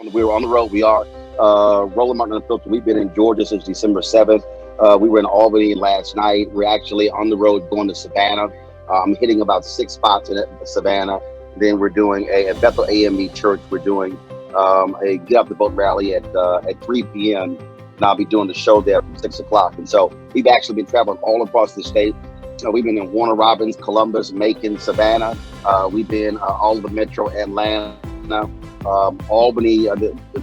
We were on the road. We are Roland Martin Early Voting. We've been in Georgia since December 7th. We were in Albany last night. We're actually on the road going to Savannah. I'm hitting about 6 spots in Savannah. Then we're doing at Bethel AME Church. We're doing a Get Out the Vote rally at 3 p.m. And I'll be doing the show there from 6 o'clock. And so we've actually been traveling all across the state. We've been in Warner Robins, Columbus, Macon, Savannah. We've been all over Metro Atlanta. Albany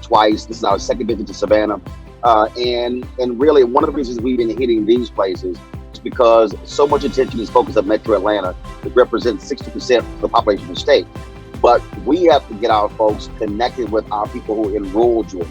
twice. This is our second visit to Savannah, and really one of the reasons we've been hitting these places is because so much attention is focused on Metro Atlanta. It represents 60% of the population of the state, but we have to get our folks connected with our people who are in rural Georgia.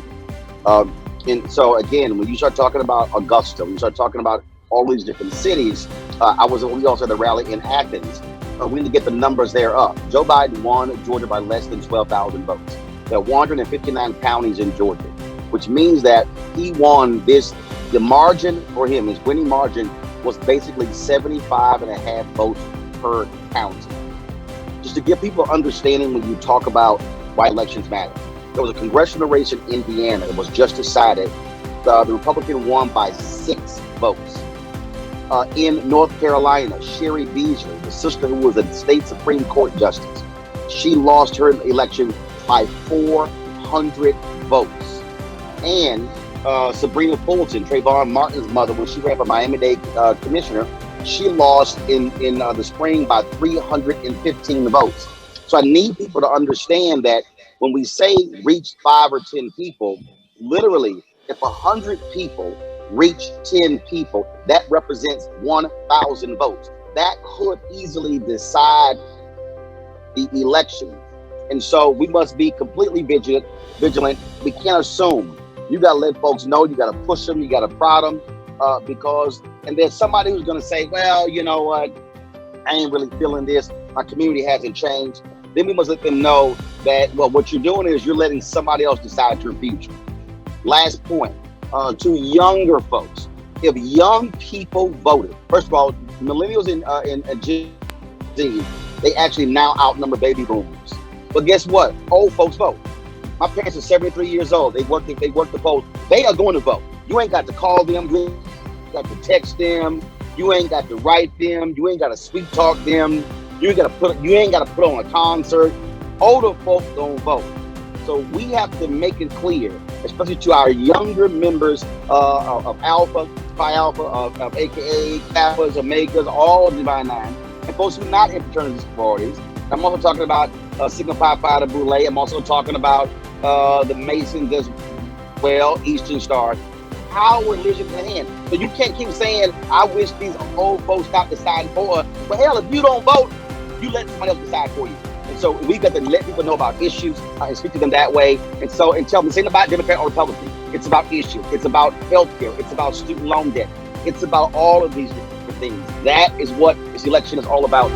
And so again, when you start talking about Augusta, when you start talking about all these different cities, we also had a rally in Athens. We need to get the numbers there up. Joe Biden won Georgia by less than 12,000 votes. There are 159 counties in Georgia, which means that he won this. The margin for him, his winning margin, was basically 75.5 votes per county. Just to give people understanding when you talk about why elections matter. There was a congressional race in Indiana that was just decided. The Republican won by 6 votes. In North Carolina, Sherry Beasley, the sister who was a state Supreme Court justice, she lost her election by 400 votes. And Sabrina Fulton, Trayvon Martin's mother, when she ran for Miami-Dade commissioner, she lost in the spring by 315 votes. So I need people to understand that when we say reach 5 or 10 people, literally, if 100 people reach 10 people, that represents 1,000 votes. That could easily decide the election. And so we must be completely vigilant. We can't assume. You got to let folks know. You got to push them. You got to prod them and there's somebody who's going to say, well, you know what? I ain't really feeling this. My community hasn't changed. Then we must let them know that, well, what you're doing is you're letting somebody else decide your future. Last point. To younger folks, if young people voted, first of all, millennials and Gen Z, they actually now outnumber baby boomers. But guess what? Old folks vote. My parents are 73 years old. They work the polls. They are going to vote. You ain't got to call them. You ain't got to text them. You ain't got to write them. You ain't got to sweet talk them. You ain't got to put on a concert. Older folks don't vote. So we have to make it clear, especially to our younger members of Alpha, Phi Alpha, of AKA, Kappas, Omegas, all Divine Nine, and folks who are not in fraternities and sororities. I'm also talking about Sigma Pi Phi Boule. I'm also talking about the Masons as well, Eastern Stars. Our religion in hand. So you can't keep saying, I wish these old folks stopped deciding for us. Well, hell, if you don't vote, you let somebody else decide for you. And so we've got to let people know about issues and speak to them that way. And tell them, it's not about Democrat or Republican. It's about issues. It's about healthcare. It's about student loan debt. It's about all of these different things. That is what this election is all about.